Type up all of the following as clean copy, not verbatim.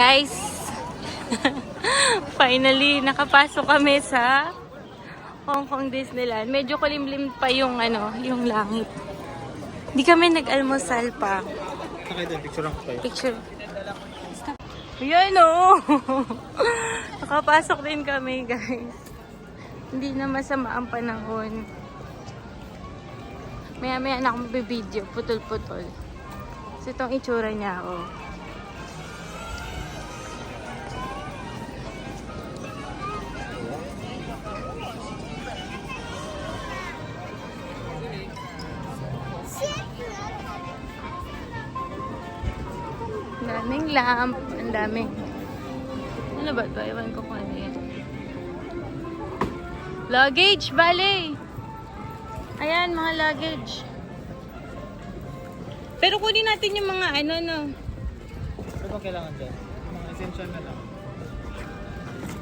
Guys, finally nakapasok kami sa Hong Kong Disneyland. Medyo kulimlim pa yung yung langit. Hindi kami nag-almusal pa. Okay din, picture lang ko kayo. Picture. Stop. Ayan o! Nakapasok din kami, guys. Hindi na masama ang panahon. Maya-maya na akong bibideo. Putol-putol. So, itong itsura niya, oh. Ang daming lamp. Ang daming. Ano ba ito? Ewan ko kung ano yan. Luggage, bale! Ayan, mga luggage. Pero kunin natin yung mga no. Ano bang kailangan dyan? Mga essential na lang.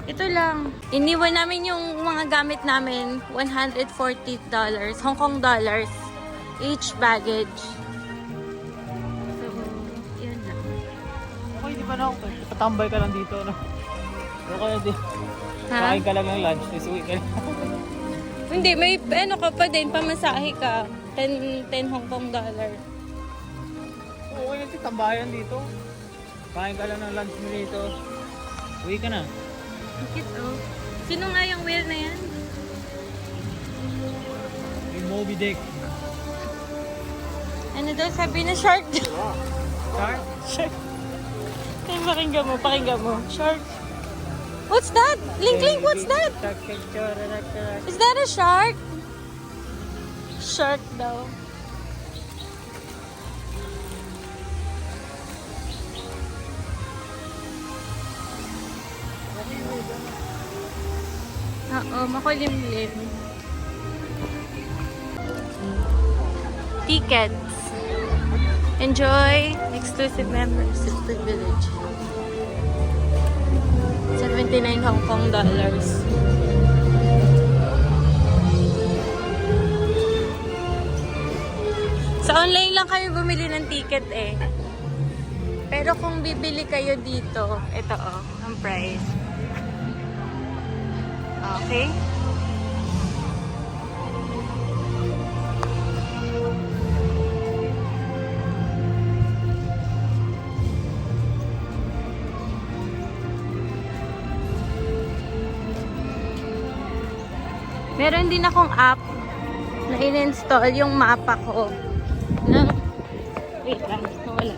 Ito lang. Iniwan namin yung mga gamit namin. $140. Hong Kong dollars. Each baggage. So, yun lang. Okay, di ba na ako? Patambay ka lang dito, no? Okay, di. Ha? Kain ka lang ng lunch, tapos uwi ka lang. Hindi, may ano ka pa din. Pamasahe ka. 10 Hong Kong dollar. Okay na ito, tambayan dito. Kain ka lang ng lunch mo dito. Uwi ka na. Bakit oh? Sino nga yung whale na yan? Yung Moby Dick. Ano daw sabi na shark? Shark? Shark. Kaya pakinggan mo. Shark. What's that? Link, what's that? Is that a shark? Shark daw. Oo, makulimlim. Tickets. Enjoy exclusive membership privilege. 79 Hong Kong dollars. Sa online lang kami bumili ng ticket eh. Pero kung bibili kayo dito, ito oh, ang price. Okay? Meron din akong app na in-install yung mapa ko. Na, wait lang, nawala.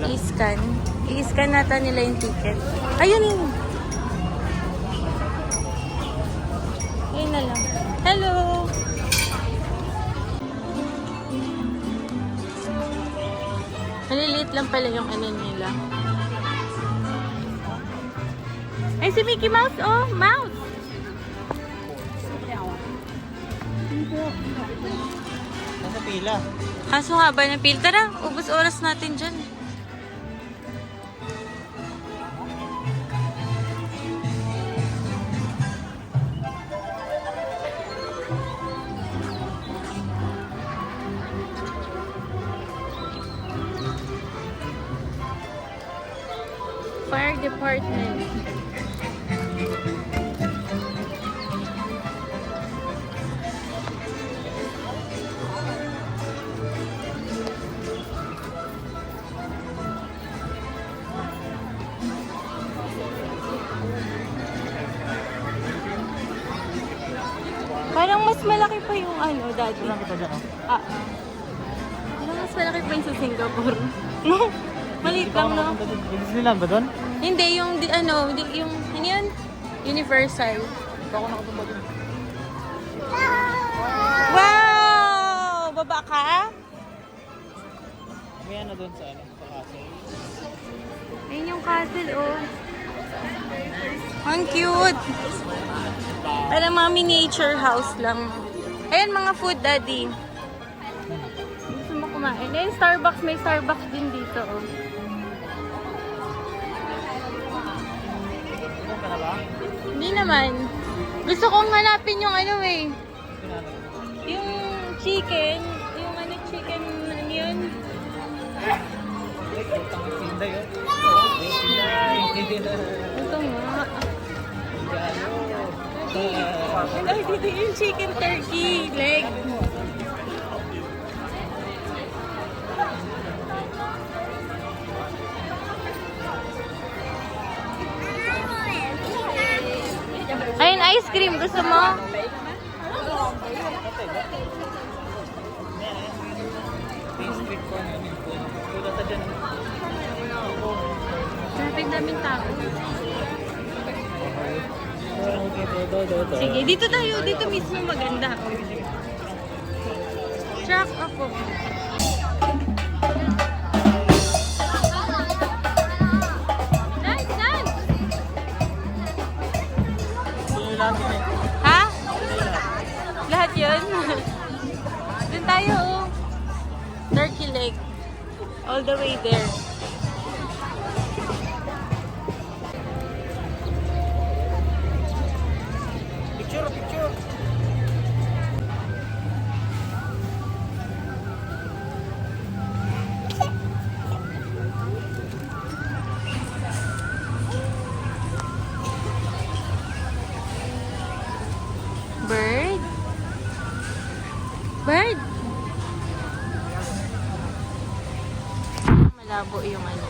I-scan. I-scan natin nila yung ticket. Ayun yun. Ayun na lang. Hello! Maliliit lang pala yung ano nila. Ay, si Mickey Mouse, oh! Mouse! Nasa pila. Kaso haba ng pila. Tara, ubos oras natin dyan. Fire department. Parang mas malaki pa yung daddy. Lang kita dyan, oh. Parang mas malaki pa yung sa Singapore. No? Maliit lang, no? Disneyland ba doon? Hindi, yung, ano yun? Universal. Baka nakatumba doon. Wow! Baba ka? May ano doon sa castle. Ayun yung castle, oh. Ang cute! Parang mga miniature house lang. Ayan, mga food, daddy. Gusto mo kumain? Ayun, Starbucks. May Starbucks din dito, oh. Doon ka na ba? Hindi naman. Gusto kong hanapin yung ano eh. Yung chicken. Yung ano chicken, ano yun? Tinday, Ito nga. Ay, dito yung chicken turkey leg. Ayun, ice cream. Gusto mo? Grabe daming tao. Sige, dito tayo. Dito mismo maganda. Truck ako. Dance, dance! Ha? Lahat yun? Doon tayo, oh. Turkey leg. All the way there. Picture, picture. Bird? Bird? Malabo yung ano.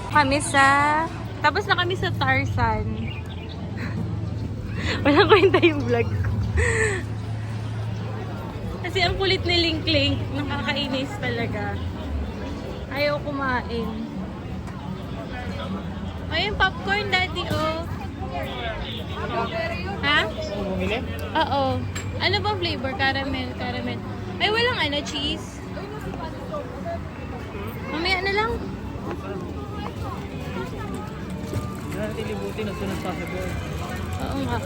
Kami sa... Tapos na kami sa Tarzan. Walang kwenta yung vlog ko. Kasi ang kulit ni Link Link. Nakakainis talaga. Ayaw kumain. Ayun, popcorn, daddy, oh. Ha? Bumili? Oo. Ano bang flavor? Caramel, caramel. Ay, walang ano, cheese. Mamaya na lang. Hindi natin libutin as soon as possible. Oo nga.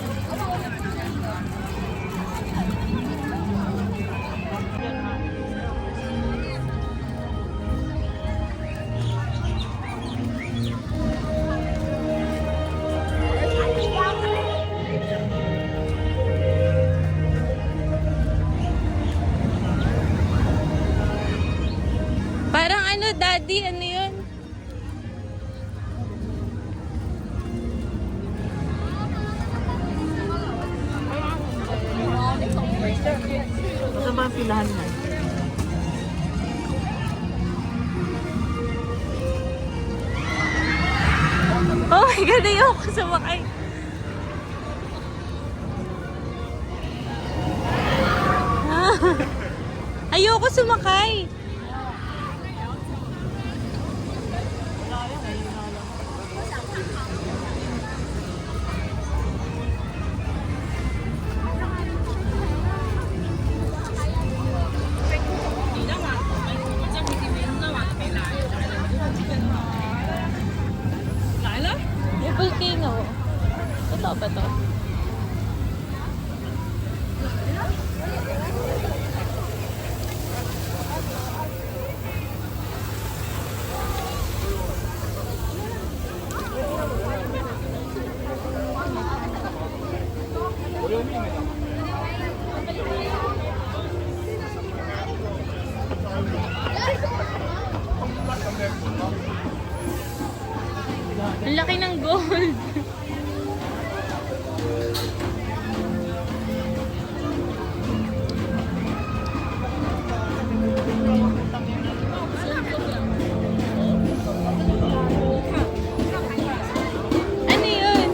Parang ano, daddy, ano yun? Saan ba ang pilahan na? Oh my God, ayoko sumakay. Ayoko sumakay. May volcano. Ito ba to? Ang laki ng gold. Ano yun?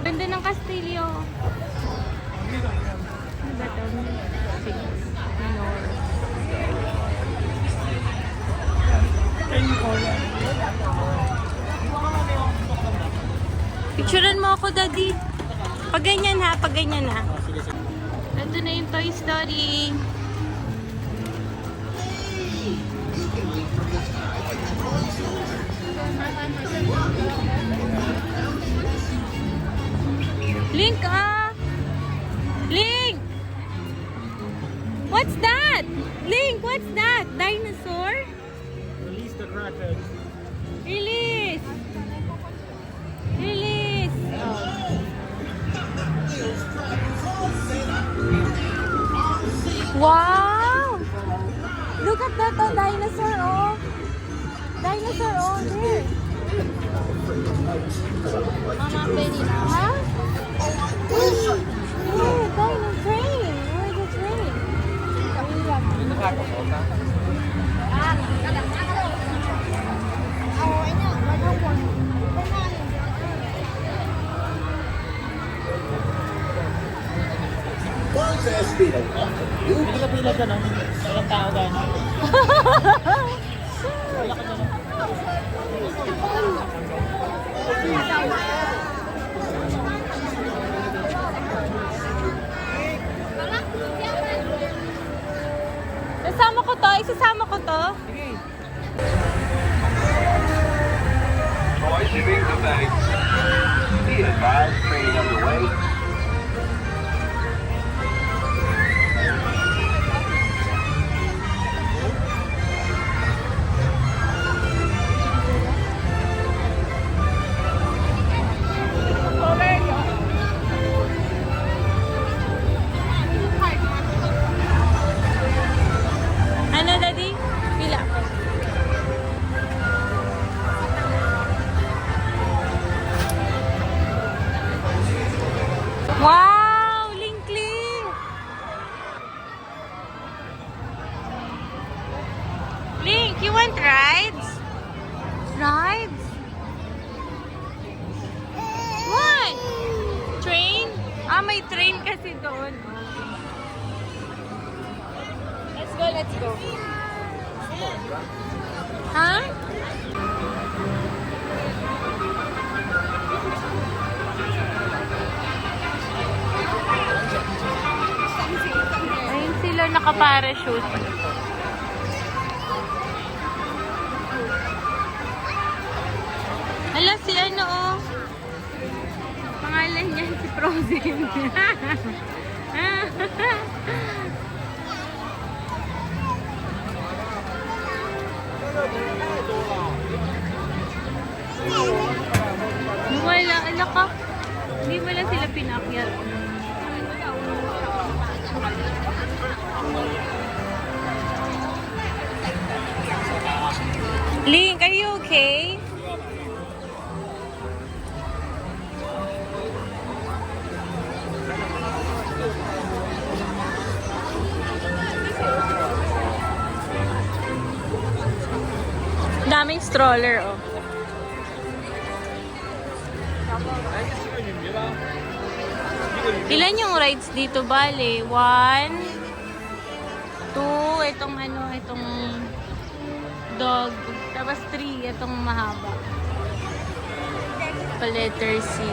Ganda ng Castillo. Ano ba ito? Minor. Picturean mo ako, daddy. Pag ganyan ha, pag ganyan ha. Ito na yung Toy Story. Link, ah! Link! What's that? Link, what's that? Dinosaur? Release the rattlers. Release! Release! Wow! Look at that, oh, dinosaur, oh! Dinosaur, oh, there! Mama, pwede na. Huh? Yeah, dino train! Where's the train? Pila ka no? Walang tao gano'n. Wala ka dyan. Isasama ko to, isasama ko to. Sige. Boys, shipping the bags. Be advised, training underway. Ano, Daddy? Pila. Wow! Link! Link, you want rides? Rides? What? Train? Ah, may train kasi doon. Let's go. Huh? Ayun sila naka-parachute. Hala, si ano oh. Pangalan niyan si Frozen. Wala, ala ka. Hindi mo lang sila pinakyat. Link, are you okay? Daming stroller, oh. Ilan yung rides dito, bale? 1, 2, itong ano, itong dog. Tapos 3, itong mahaba. Pa letter C.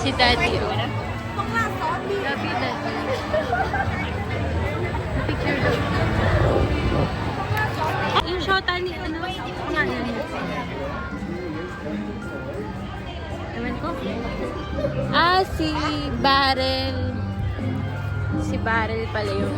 Si Daddy, oh. Daddy. Picture daw. Yung shota ni ano? Pangalan niya. Ewan ko. Ah, si Barrel. Si Barrel pala yun.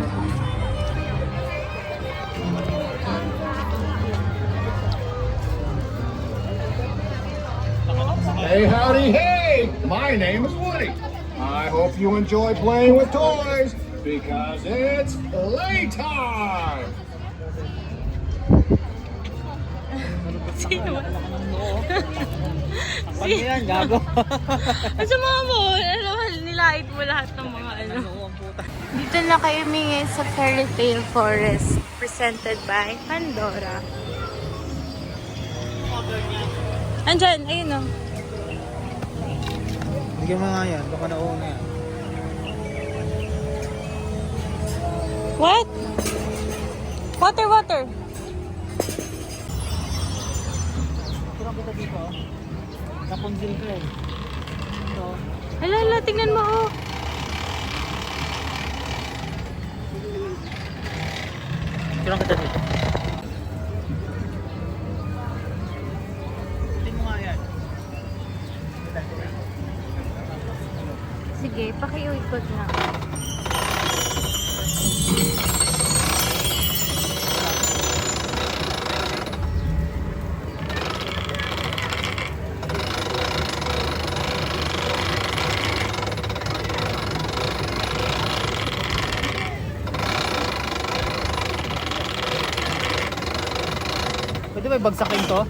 Hey, howdy, hey! My name is Woody. I hope you enjoy playing with toys because it's playtime. Sino? Ano yan, gago? Sa mga mo, ano, nilait mo lahat ng mga ano. Dito na kayo mingi sa Fairy Tale Forest presented by Pandora. Andyan, ayun o. Bigyan mo nga yan, baka nauuna yan. What? Water. Kurang kita dito, oh. Rapunzel ka eh. Ito. Hala, tingnan mo oh. Kurang kita dito. Tingnan Sige, pakiuikot na. Pwede ba bagsakin to?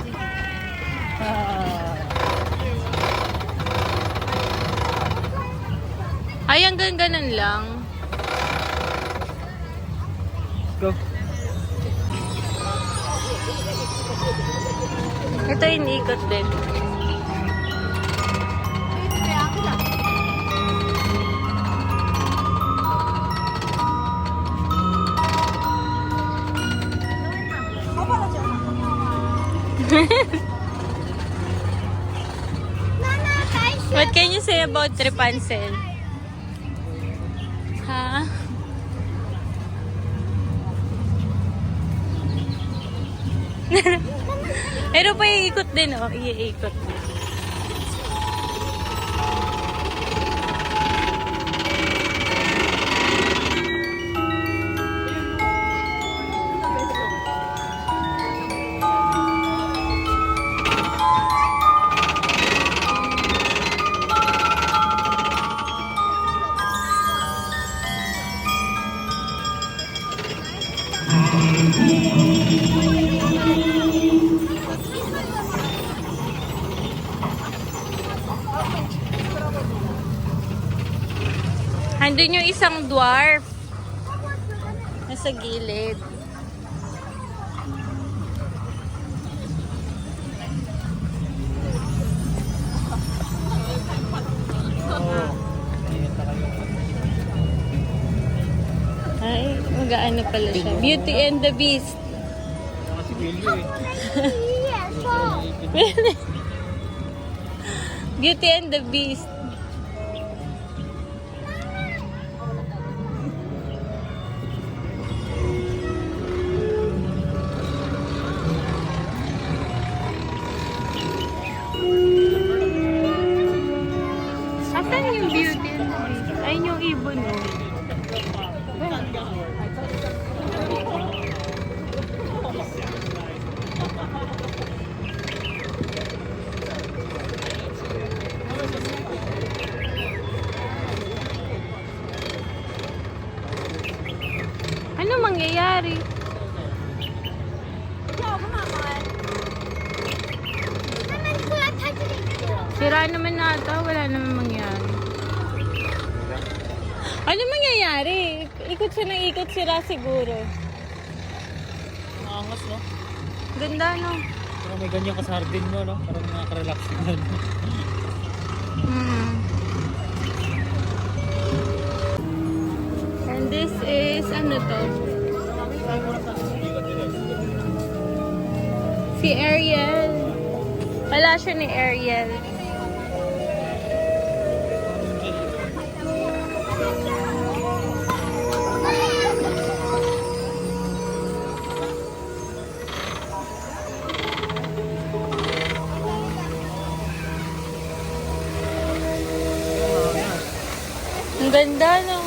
Ay, hanggang ganun lang. Go. Ito yung ikot din. What can you say about Rapunzel? Ha? Pero pa iikot din, oh. Iikot. Andun yung isang dwarf. Nasa gilid. Ay, mag-ano pala siya. Beauty and the Beast. Si Billy eh. Beauty and the Beast. Asan yung Beauty and the Beast? Ayun yung ibon mo. Ano mangyayari? Sira naman nata, wala naman mangyari. Ano mangyayari? Ikot siya ng ikot, sira siguro. Maangas, no? Ganda, no? Pero may ganyan ka sa hardin mo, no? Parang nakaka-relax na. Mm. And this is, ano to? Si Ariel. Palasyo ni Ariel. Ang ganda, no?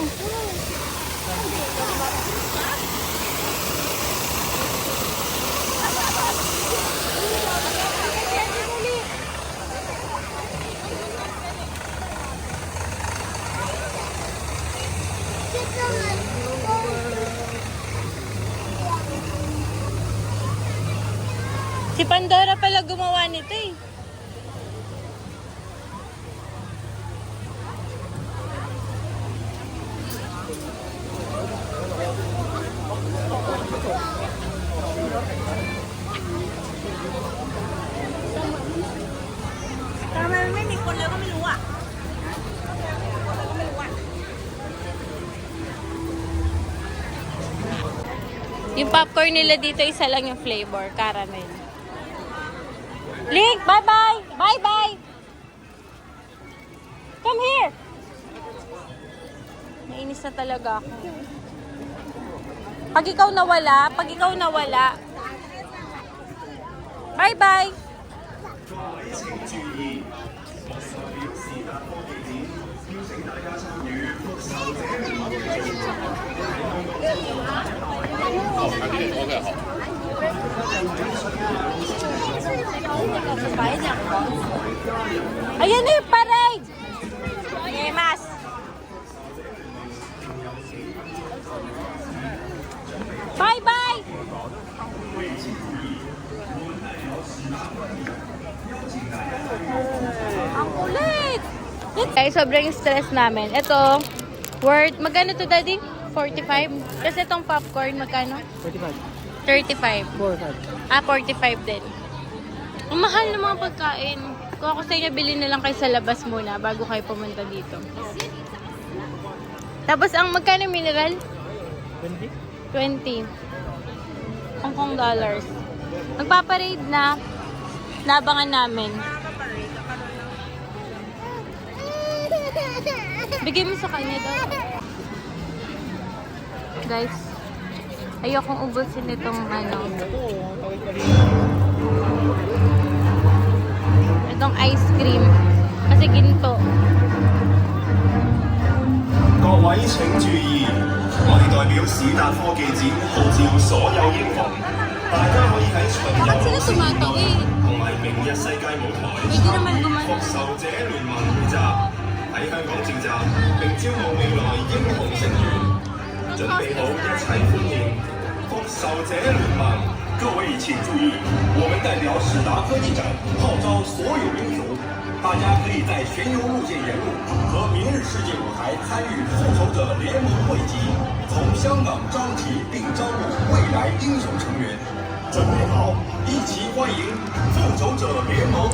Si Pandora pala gumawa nito eh. Yung popcorn nila dito, isa lang yung flavor, caramel. Link, bye-bye! Bye-bye! Come here! Nainis na talaga ako. Pag ikaw nawala, bye-bye! Ayan na yung parade! Okay, mas. Bye-bye! Ang kulit! Guys, sobrang stress namin. Ito, worth, magkano to daddy? 45? Kasi itong popcorn, magkano? 45. 35. 45. 45 din. Ang mahal ng mga pagkain. Kung ako sa inyo, bilhin na lang kayo sa labas muna bago kayo pumunta dito. Tapos, ang magkano mineral? 20? 20. Hong Kong dollars. Magpaparade na. Nabangan namin. Bigyan mo sa kanya daw. Guys, ayokong ubusin itong ano. Itong ice cream. Kasi ginto. 各位請注意，我哋代表史達科技展號召所有英雄，大家可以喺巡遊路線以外同埋明日世界舞台參與復仇者聯盟匯集，喺香港召集並招募未來英雄成員，準備好一齊歡迎復仇者聯盟。各位請注意，我們代表史達科技展號召所有英雄。 大家可以在巡游路线沿路和明日世界舞台参与复仇者联盟汇集，从香港招集并招募未来英雄成员。准备好，一起欢迎复仇者联盟。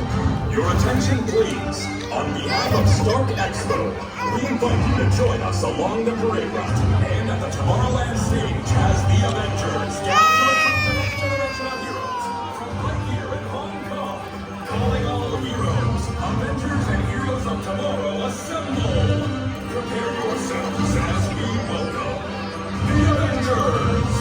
Your attention, please. On behalf of Stark Expo, we invite you to join us along the parade route and at the Tomorrowland stage as the Avengers gather the next generation of heroes from right here in Hong Kong. Calling all heroes. Avengers and heroes of tomorrow assemble! Prepare yourselves as we welcome the Avengers!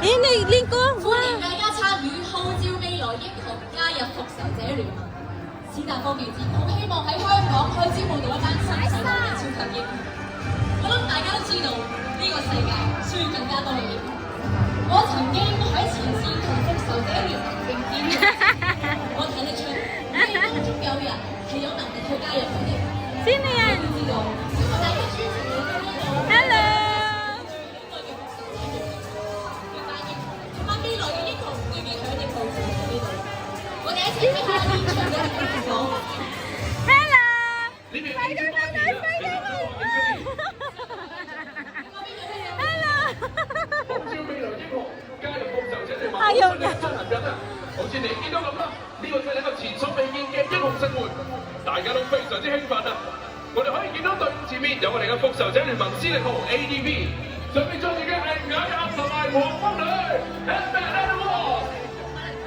Ayun na, link ko. 歡迎大家參與號召未來英雄加入復仇者聯盟。史達科技展好希望喺香港開招募到一班新世代嘅超級英雄。我諗大家都知道呢個世界需要更加多嘅英雄。我曾經喺前線同復仇者聯盟並肩，我睇得出你哋當中有人係有能力去加入佢哋。 Sino yan? 知道，希望大家支持我哋呢個。 Hello! 未來嘅英雄會被佢哋佈置喺呢度，我哋一齊睇下現場嘅結果。 Hello! Spider-Man! Spider-Man! Hello! ayaw niya. 好似你見到咁啦，呢個真係一個前所未見嘅英雄生活，大家都非常之興奮啊！我哋可以見到隊伍前面有我哋嘅復仇者聯盟司令號 ADV， 上面載住嘅係蟻俠同埋黃蜂女 Ant-Man and the Wasp。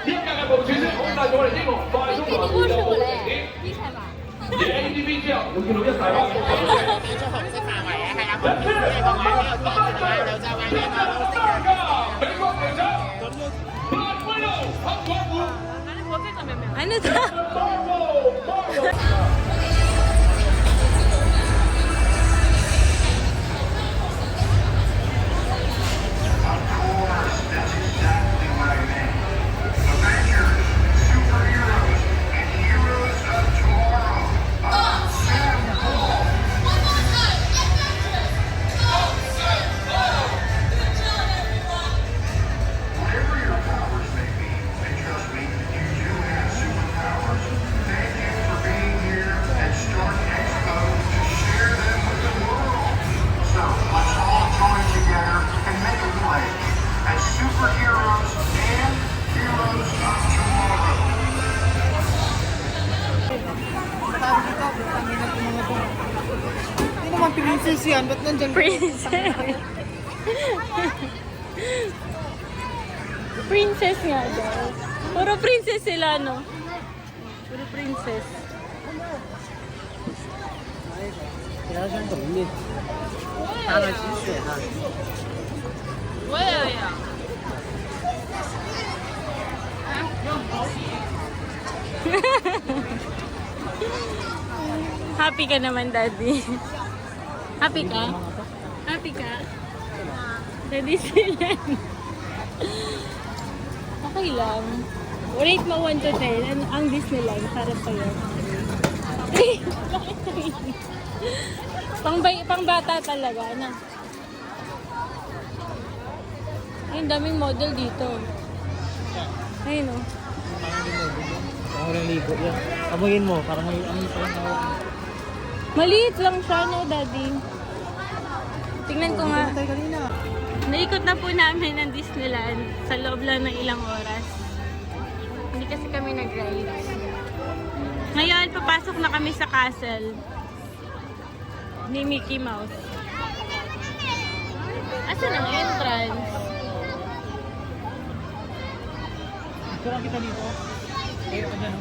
呢一架嘅部署先好帶咗我哋英雄快速環遊到目的地。而 ADV 之後會見到一大班復仇者。美國隊長。Ano to? That's exactly what I meant. Avengers, superheroes, and heroes of tomorrow. Whatever your powers may be, and trust me, you do have superpowers. Thank you for being here at Stark Expo to share them with the world. So let's all join together and make a pledge as superheroes and heroes of tomorrow. Hindi naman princess yan, ba't nandiyan? Princess. Princess nga daw. Puro princess sila, no? Puro princess. Kaya siyang tumingin. Tama siya na. Wala yan. Happy ka naman, Daddy. Happy ka? Happy ka? Daddy sila. Okay lang. Rate mo 1 to 10. Ang Disneyland para sa'yo. 3. Bakit 3? Pang bata talaga, ano? Ay, ang daming model dito. Ayun, oh. Ako lang ligo yan. Amoyin mo, parang may amoy pa lang ako. Maliit lang siya, no, Daddy? Tingnan ko nga. Tayo kanina. Naikot na po namin ang Disneyland sa loob lang ng ilang oras. Hindi kasi kami nag-ride. Ngayon, papasok na kami sa castle ni Mickey Mouse. Asan ang entrance? Ito lang kita dito. Tayo ka dyan.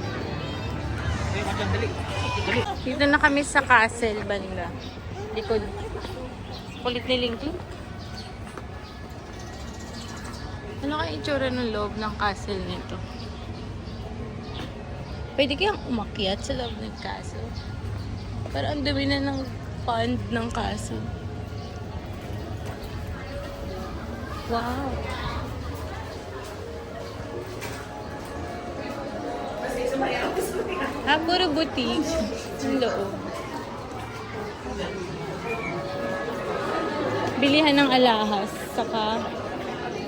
Tayo ka dyan, dali. Dali. Dito na kami sa castle, banda. Likod. Kulit ni Linky. Ano kaya itsura ng loob ng castle nito? Pwede kayang umakyat sa loob ng castle. Pero ang dami na ng pond ng castle. Wow! Puro boutique. Ang loob. Bilihan ng alahas. Saka,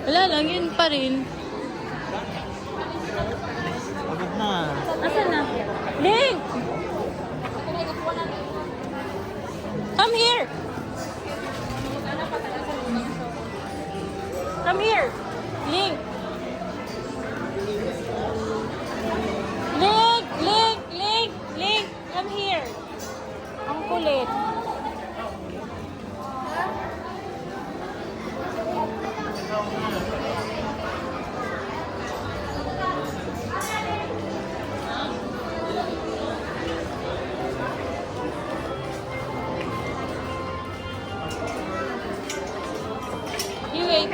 wala lang, yun pa rin. Pagod na. Nasaan na? Link! Come here! Come here! Link! Link! Link! Link! Link! Come here! Ang kulit.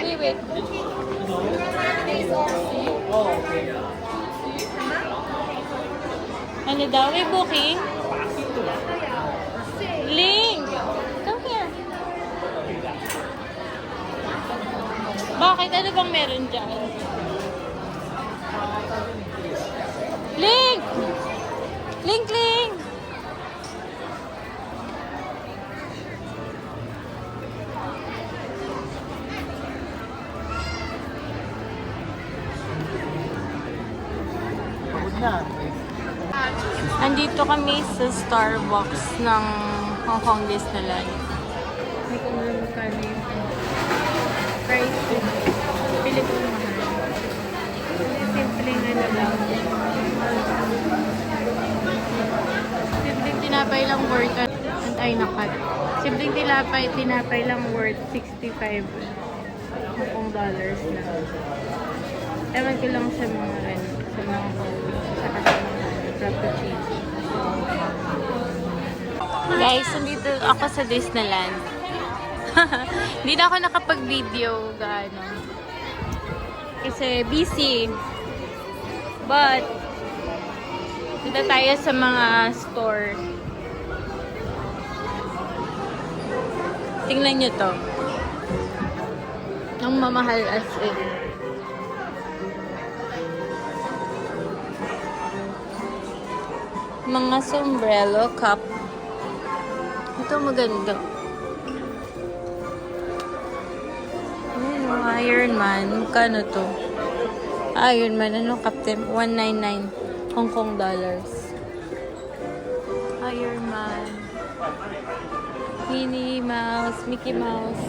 We wait. Ano daw? May booking? Link! Come here. Bakit? Ano bang meron dyan? Link! Link, Link! Pagod na. Andito kami sa Starbucks ng Hong Kong Disneyland. Hindi ko alam magkano yung price. Pili ko mahal. Simple nga na lang. Simpleng tinapay lang worth ay nakat. Simpleng tinapay lang worth 65 Hong Kong dollars na. Ewan ko lang sa mga sa mga saka sa mga frappuccino. Guys, nandito ako sa Disneyland. Hindi na ako nakapag-video gaano. Kasi busy. But Dito tayo sa mga store. Tingnan nyo to. Ang mamahal as in. Mga sombrero cup. Ito maganda. Iron Man. Magkano to? Iron Man. Ano, Captain? 199 Hong Kong dollars. Iron Man. Minnie Mouse. Mickey Mouse.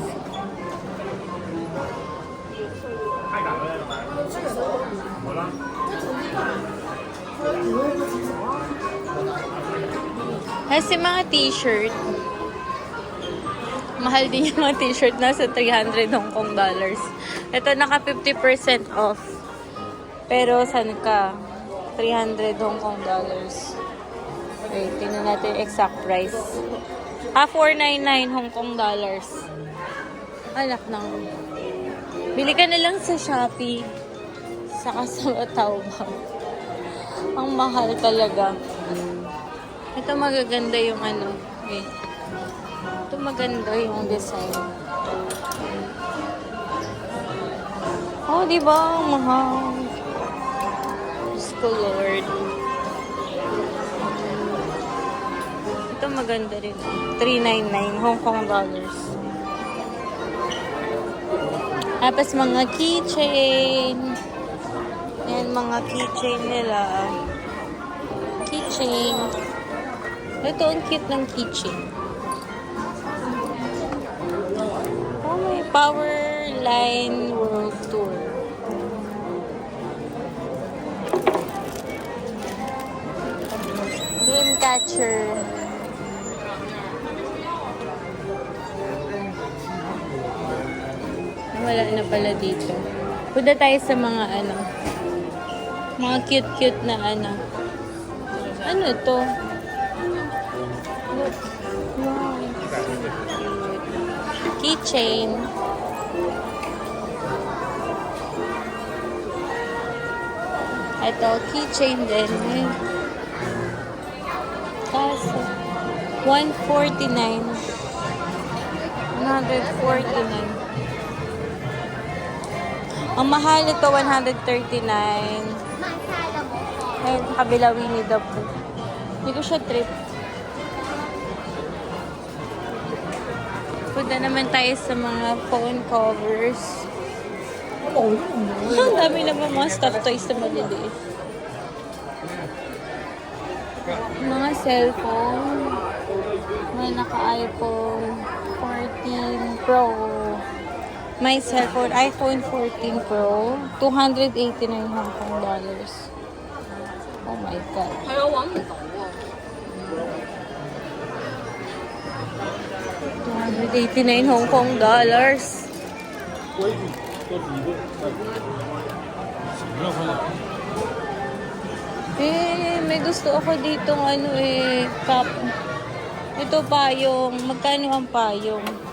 Kasi mga t-shirt. Mahal din yung mga t-shirt. Nasa 300 Hong Kong dollars. Ito naka 50% off. Pero saan ka? 300 Hong Kong dollars. Wait, tingnan natin yung exact price. 499 Hong Kong dollars. Anak ng. Bili ka na lang sa Shopee. Saka sa Taobao. Ang mahal talaga. Ito magaganda yung ano. Wait. Ito maganda yung design. Oh, di ba? Ang mahal. Diyos ko, Lord. Ito maganda rin. 399 Hong Kong dollars. Tapos mga keychain. Yan, mga keychain nila. Keychain. Ito, ang cute ng keychain. Oh, may Powerline World Tour. Dreamcatcher. Wala na pala dito. Punta tayo sa mga ano. Mga cute-cute na ano. Ano to? Look. Wow. Keychain. Ito, keychain din. Kaso, 149. 149. Ang mahal ito, 139. Ayun, kabila Winnie the Pooh. Hindi ko siya trip. Punta naman tayo sa mga phone covers. Ang dami naman mga stuffed toys na maliliit. Mga cellphone. May naka-iPhone 14 Pro. My cellphone, iPhone 14 Pro, 289 Hong Kong dollars. Oh my God. 289 Hong Kong dollars. May gusto ako ditong ano cup. Ito payong. Magkano ang payong?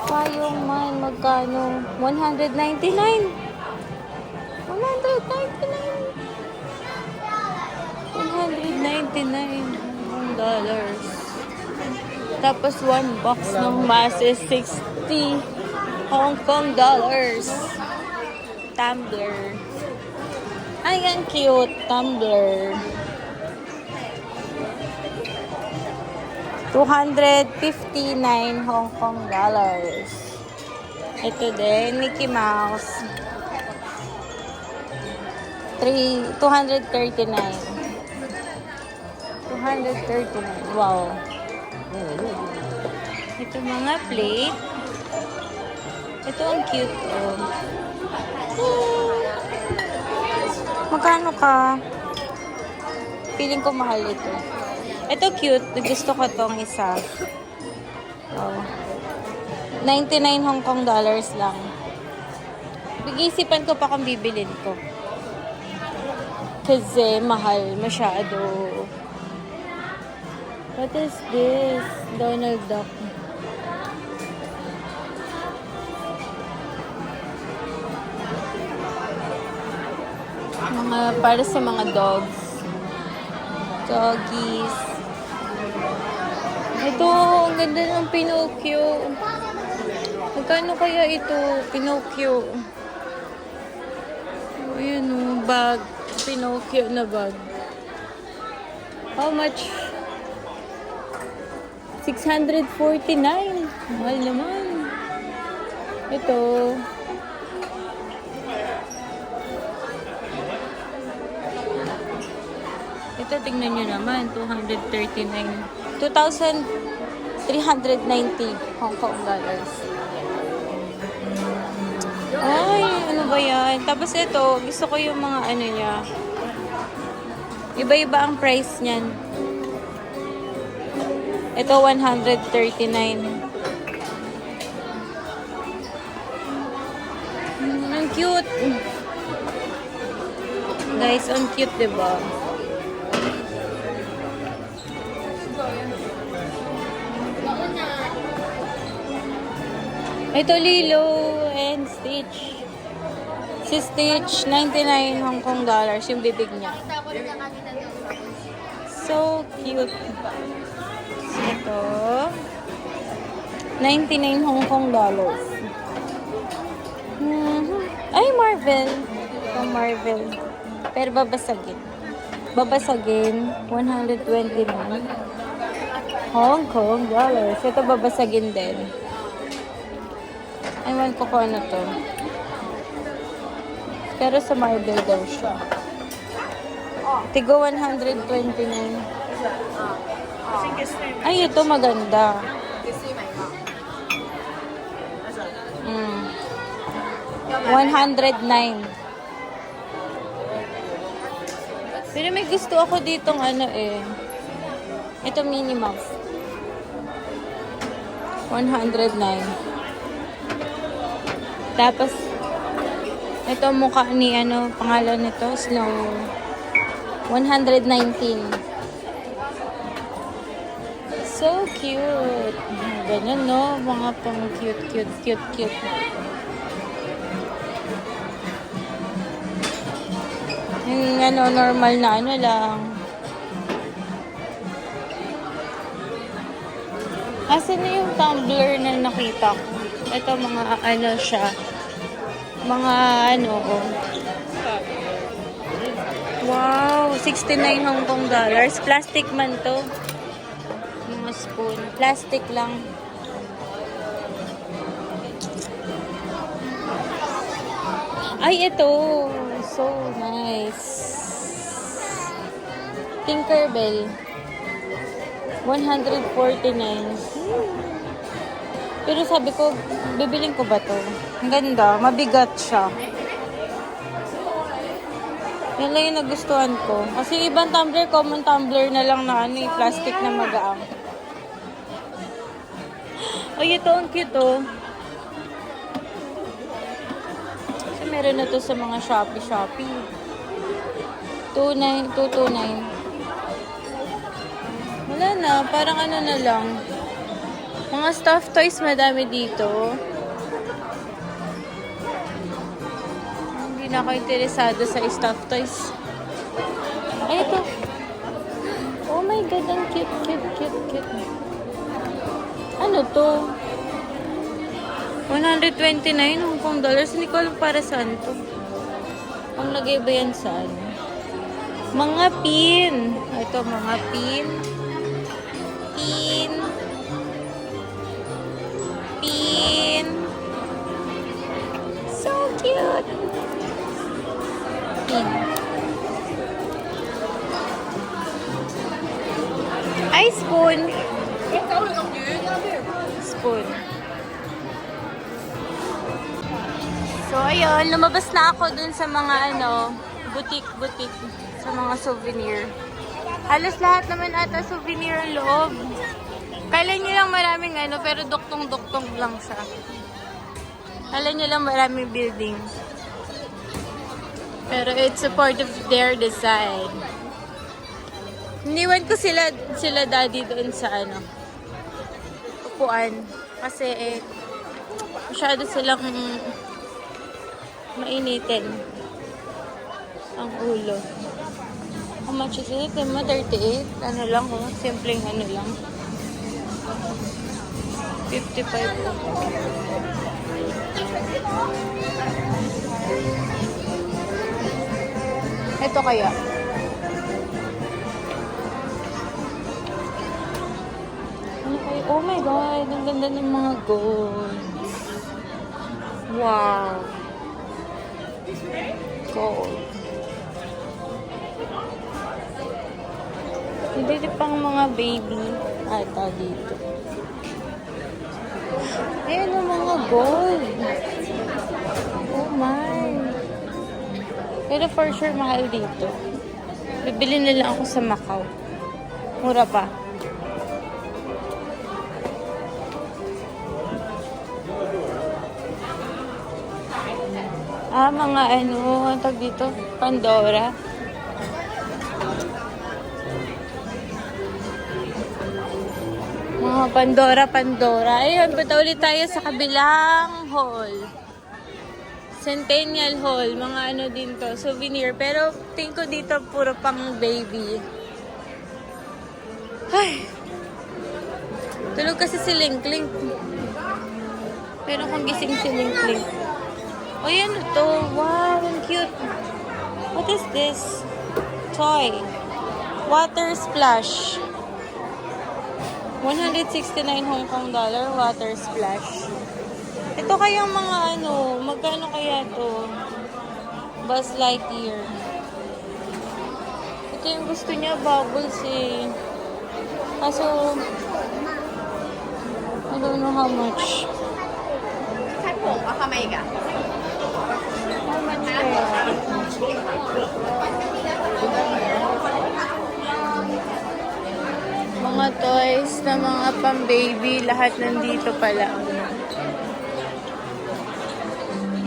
Payong man, magkano? 199. 199. 199 dollars. Tapos one box ng mask is 60 Hong Kong dollars. Tumbler. Ay, ang cute. Tumbler. 259 Hong Kong dollars. Ito din, Mickey Mouse. 239. 239. Wow. Ito mga plate. Ito ang cute. Oh. Magkano ka? Feeling ko mahal ito. Ito cute. Gusto ko tong isa. Oh. 99 Hong Kong dollars lang. Bigisipan ko pa kung bibilin ko. Kasi mahal masyado. What is this? Donald Duck. Mga para sa mga dogs. Doggies. Ito, ang ganda ng Pinocchio. Magkano kaya ito? Pinocchio. Ayan o, bag. Pinocchio na bag. How much? 649. Mahal naman. Ito. Ito, tingnan nyo naman. 239. 2,390 Hong Kong dollars. Ay, ano ba yan? Tapos ito, gusto ko yung mga ano niya. Iba-iba ang price niyan. Ito, 139. Ang cute. Guys, ang cute, diba? Ito, Lilo and Stitch. Si Stitch, 99 Hong Kong dollars yung bibig niya. So cute. Ito, 99 Hong Kong dollars. Ay, Marvel. Ito, Marvel. Pero babasagin. Babasagin, 129 Hong Kong dollars. Ito, babasagin din. Ewan ko kung ano to. Pero sa Marvel daw siya. Tigo 129. Ay, ito maganda. 109. Pero may gusto ako ditong ano eh. Ito Minnie Mouse. 109. Tapos, ito mukha ni ano, pangalan nito, Snow. 119. So cute. Ganun, no? Mga pang cute. Yung ano, normal na ano lang. Asan na yung tumbler na nakita ko? Ito mga ano siya. Mga ano, oh. Wow, 69 Hong Kong dollars. Plastic man to. Mga spoon. Plastic lang. Ay, ito. So nice. Tinkerbell. 149. Pero sabi ko, bibiling ko ba to? Ang ganda. Mabigat siya. Yan lang yung nagustuhan ko. Kasi ibang tumbler, common tumbler na lang na ano, plastic na magaang. Ay, ito ang cute, oh. So, meron na to sa mga Shopee. 229. Wala na. Parang ano na lang. Mga stuffed toys, madami dito. Hindi na ako interesado sa stuffed toys. Ay, ito. Oh my God, ang cute. Ano to? 129 Hong Kong dollars. Hindi ko alam para saan to. Ang lagay ba yan saan? Mga pin. Ito, mga pin. Pin. So cute. Pin. Ay, spoon. Spoon. So, ayun. Lumabas na ako dun sa mga ano, boutique. Sa mga souvenir. Halos lahat naman ata souvenir ang loob. Kala nyo lang maraming ano, pero duktong-duktong lang siya. Kala nyo lang maraming building. Pero it's a part of their design. Iniwan ko sila daddy doon sa ano, upuan. Kasi masyado silang mainitin. ang ulo. How much is it? 38? Ano lang, oh. Simpleng ano lang. 55 lang. Ito kaya. Ano kaya? Oh my God! Ang ganda ng mga gold. Wow! Gold. Hindi pang mga baby ata dito. Ayan ang mga gold. Oh my. Pero for sure mahal dito. Bibili na lang ako sa Macau. Mura pa. Mga ano, ang tawag dito? Pandora. Mga Pandora. Ayun, punta ulit tayo sa kabilang hall. Centennial Hall. Mga ano din to, souvenir. Pero tingin ko dito puro pang baby. Ay! Tulog kasi si Link-Link. Pero kung gising si Link-Link. Oh, yan to. Wow, ang cute. What is this? Toy. Water splash. 169 Hong Kong dollar water splash. Ito kayang mga ano, magkano kaya to? Buzz Lightyear. Ito yung gusto niya, bubbles eh. Kaso, I don't know how much. How much kaya? Mga toys na mga pang-baby, lahat nandito pala.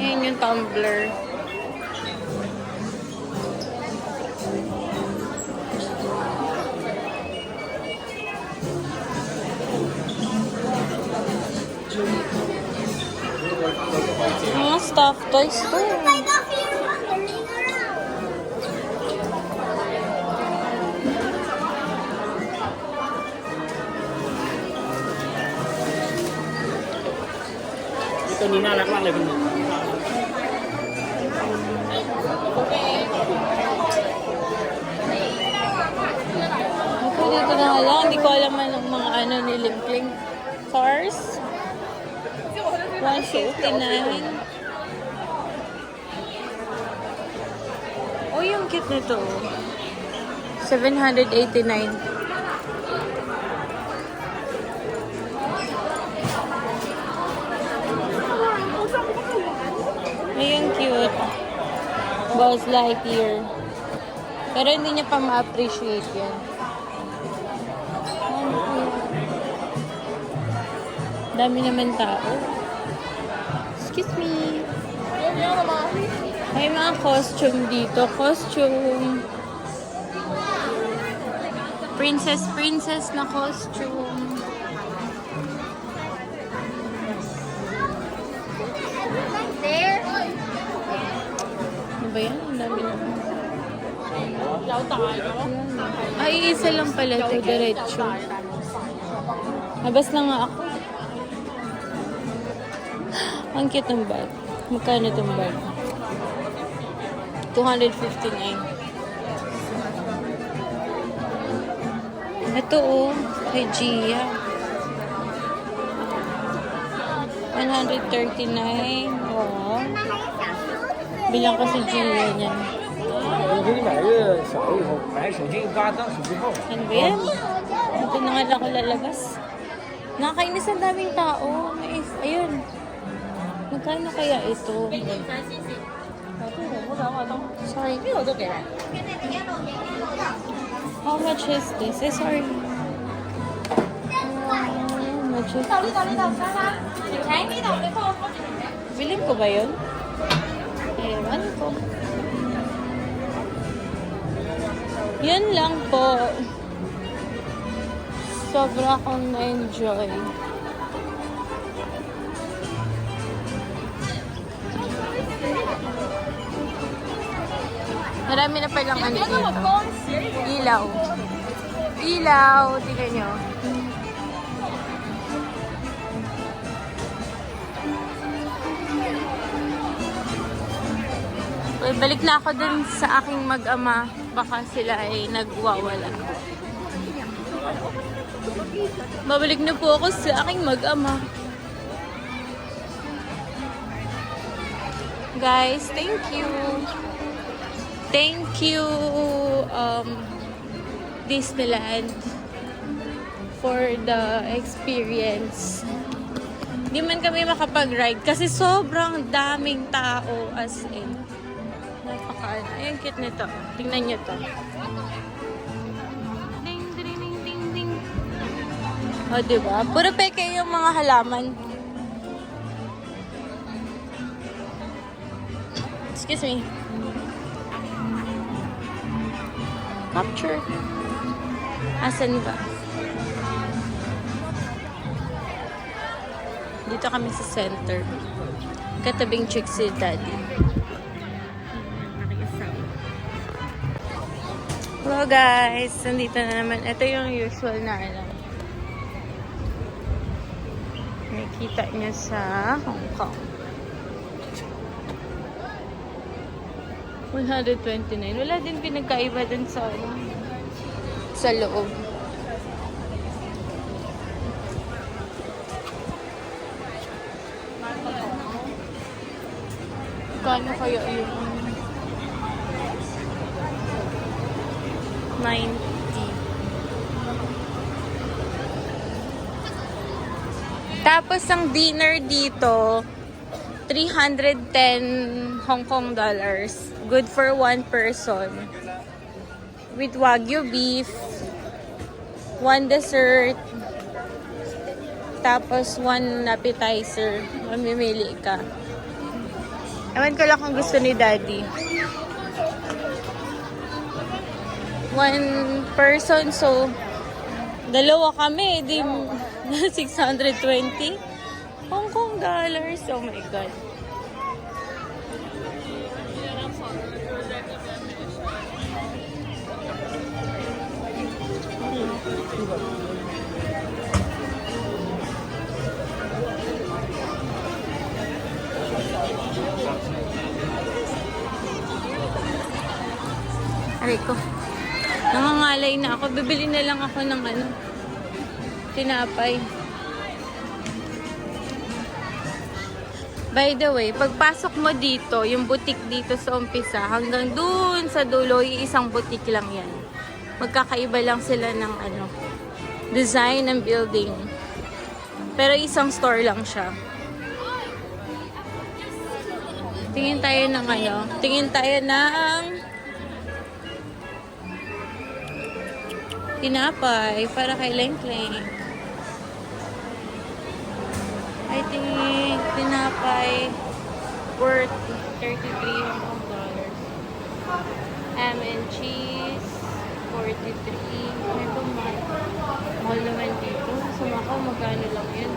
Ayan yung tumbler. Mga stuffed toys to. Ito ni na lang lagi mo. Ako dito na nga lang. Hindi ko alam ang mga ano ni Link-Link. Cars. 159. Oh, yung cute nito. 789. Ayun, cute. Buzz Lightyear. Pero hindi niya pa ma-appreciate yan. Dami naman tao. Excuse me. May mga costume dito. Costume. Princess na costume. Ano ba yan? Ang dami naman. Ay, isa lang pala ito. Diretso. Nabas na nga ako. Ang cute ng bag. Magkano itong bag? 259. Ito oh. Kay Gia. 139. Wow. Bilang ko si Gia niyan. 我给你买个小的以后，买手机嘎当手机号。 Ano ba yan? Ito na nga lang ako lalabas. Nakakainis ang daming tao. Ayun. Magkano kaya ito? Sorry. How much is this? Sorry. How much is this? Bilhin ko ba yun? Ewan ko. Yun lang po. Sobra akong na-enjoy. Marami na palang ano dito. Ilaw. Ilaw. Tingnan nyo. Well, balik na ako dun sa aking mag-ama. Baka sila ay nagwawala. Babalik na po ako sa aking mag-ama. Guys, thank you. Thank you, Disneyland, for the experience. Hindi man kami makapag-ride kasi sobrang daming tao as in. Napaka, ayun, cute nito. Tingnan nyo to. Ding, ding, ding, ding, ding. O, diba? Puro peke yung mga halaman. Excuse me. Capture. Asan ba? Dito kami sa center. Katabing chick si Daddy. Hello guys! Nandito na naman. Ito yung usual na ano. Nakikita niyo sa Hong Kong. 129. Wala din pinagkaiba dun sa ano, sa loob. Kano kaya yung 90? Tapos ang dinner dito 310 Hong Kong dollars. Good for one person. With Wagyu beef, one dessert, tapos one appetizer. Mamimili ka. Ewan ko lang kung gusto ni Daddy. One person, so dalawa kami, di 620 Hong Kong dollars. Oh my God. Aray ko. Nangangalay na ako. Bibili na lang ako ng ano, tinapay. By the way, pagpasok mo dito, yung boutique dito sa umpisa, hanggang dun sa dulo, isang boutique lang yan. Magkakaiba lang sila ng ano, design ng building. Pero isang store lang siya. Tingin tayo ng ano, tingin tayo ng tinapay para kay Leng-Leng. I think tinapay worth 33 Hong Kong dollars. Ham and cheese 43. Ito mahal naman dito. Sa Macau, magkano lang yun?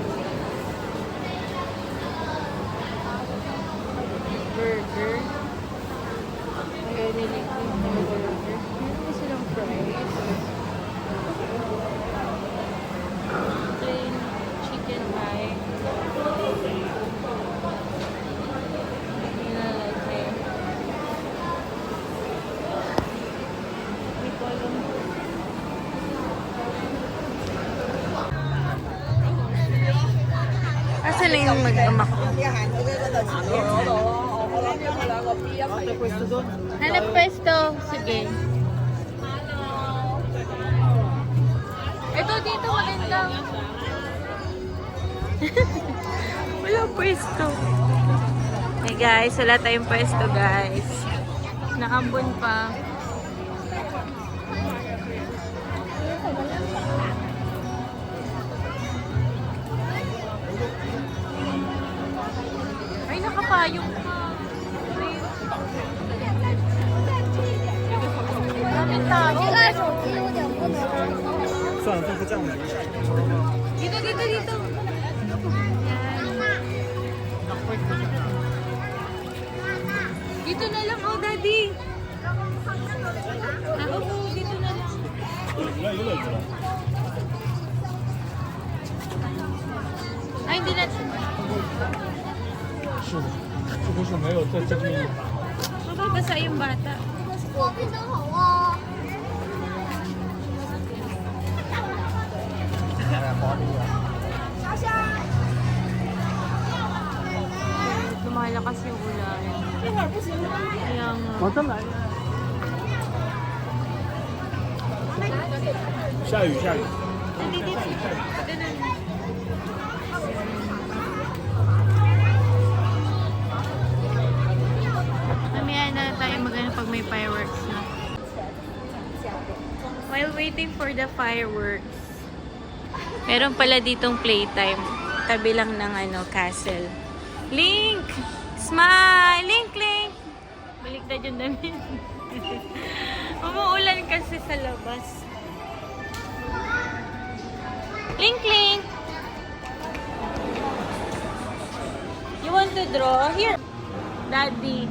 Burger. Ayaw niligpin ng burger. Meron ba silang fries? Plain chicken pie. Nilalagay. Hindi ko alam. Asan na yung mag-ama ko? Hanap pwesto. Sige. Ito dito maganda. Wala pwesto. Hey guys, wala tayong pwesto guys. Naambon pa. Ay, nakapayong pa. Daming tao. Dito, dito, dito. Dito na lang, oh, Daddy. Ay, hindi na. 这个是没有在这边。 Mababasa yung bata. Lumalakas yung ulan. Kaya nga. 往这来。下雨下雨。 Hindi dito. Ganun. Mamaya na tayo magano pag may fireworks na. While waiting for the fireworks, meron pala ditong playtime. Tabi lang ng castle. Link! Smile! Link, Link! Baliktad yung damit. Umuulan kasi sa labas. Link, Link! You want to draw? Here! Daddy.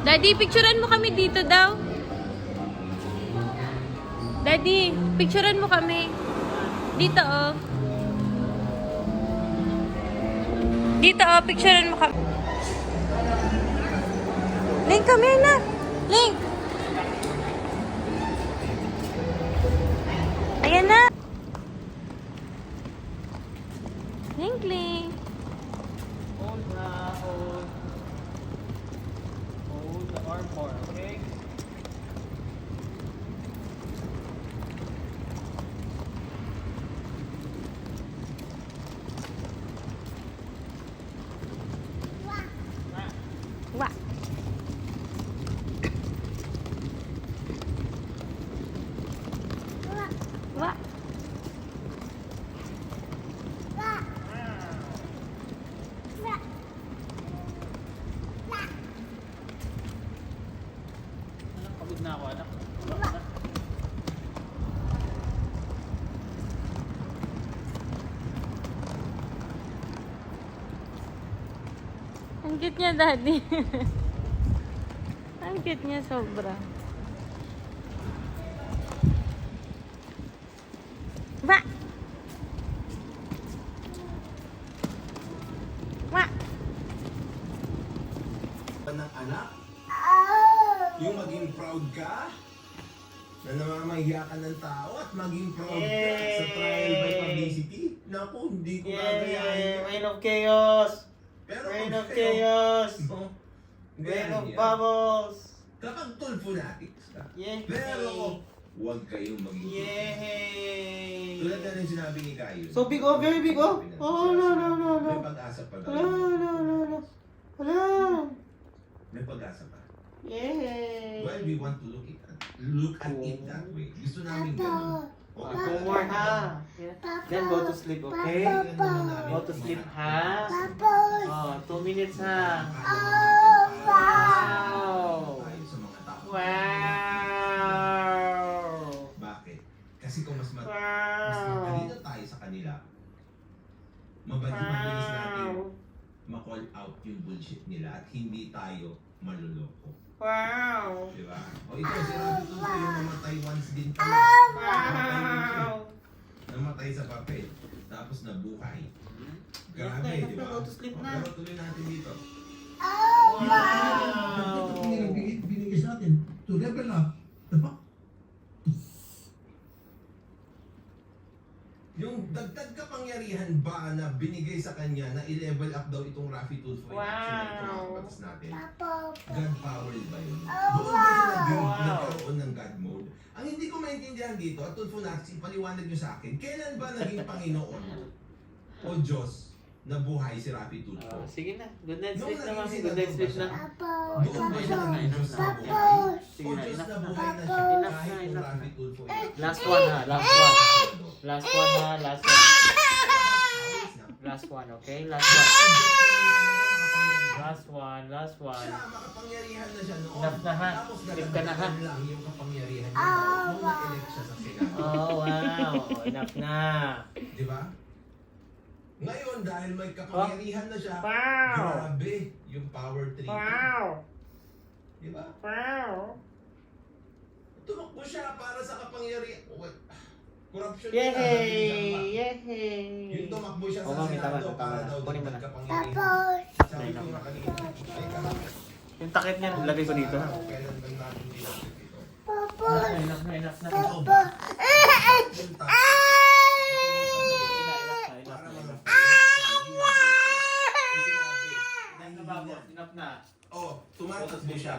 Daddy, picturean mo kami dito daw. Daddy, picturean mo kami. Dito, oh. Dito, oh, picturean mo kami. Link, come here na. Link. Ayan na. Link, Link. Hold na, hold. Hold the arm more, okay? Wa. Wa. Pagod na ako, anak. Ang cute niya, Daddy. Ang cute niya, sobra. Wa! Wa! ng anak? Yung maging proud ka? Na namamahiya ka ng tao at maging proud ka sa trial by publicity? Naku, hindi ko gagayahin yan. Reign of chaos! Pero Reign kung of kayo- chaos! No? Reign of Ganyan. bubbles! Kapag tulfunatics ka. Yay! Pero huwag kayong maging Yay! tulad na rin sinabi ni Kayo. So big, oh, very big, oh. Oh, no, no, no, no. May pag-asa pa daw. Wala, no, no, no. Wala! May pag-asa pa. Yay! Well, we want to look at it that way. Gusto namin ganun. Okay. Go more, ha? Then go to sleep, okay? Ganun naman namin. Go to sleep, ha? Oh, 2 minutes, ha? Wow! Tayo sa mga tao. Wow! Bakit? Kasi kung mas Wow! matalino tayo sa kanila, mabilis natin ma-call out yung bullshit nila at hindi tayo maluloko. Wow! Diba? O ito, si Rabbit Tulfo yung namatay once din pala. Wow! Namatay sa papel, tapos nabuhay. Grabe, Yes, di ba? go to sleep na. Pero tuloy natin dito. Wow! Binigay sa atin to level up. Diba? Yung dagdag kapangyarihan ba na binigay sa kanya na i-level up daw itong Raffy Tulfo in action na ito ang batas natin? God powered ba yun? Doon ba siya nagkaroon ng God mode? Ang hindi ko maintindihan dito, at Tulfo Nazi, paliwanag nyo sa akin, kailan ba naging Panginoon o Diyos na buhay si Raffy Tulfo? Sige na. Good night Nung sleep na, naging mami. Good night sleep na. Doon ba siya naging Diyos na buhay? Sige O na, Diyos enough na na. buhay na siya Enough kahit na, kung enough Raffy Tulfo ay Last one, ha? Last one. Last one, ha? Last one. Last one, okay? Last one. Last one, last one. Makapangyarihan na siya noon. Enough na ha. Tapos Tip ka na ha. dagdagan lang yung kapangyarihan niya nung na-elect siya sa Senado. Oh, wow. Enough na. Di ba? Ngayon, dahil may kapangyarihan na siya, Wow. grabe yung power trip. Wow. Di ba? Wow. Tumakbo siya para sa kapangyarihan. Corruption Yay! Yay! Yung tumakbo siya Oo, sa mami, tama Senado na, tama para na. daw Kunin mo na. dagdag kapangyarihan. Sabi ko nga kanina, ay kahapon. Yung takip niya, lagay ko dito ha. Kailan ba natin dinakit ito? Enough na, enough na. Ikaw ba? Yung taas. Para mga Enough na. Oh, tumatakbo siya.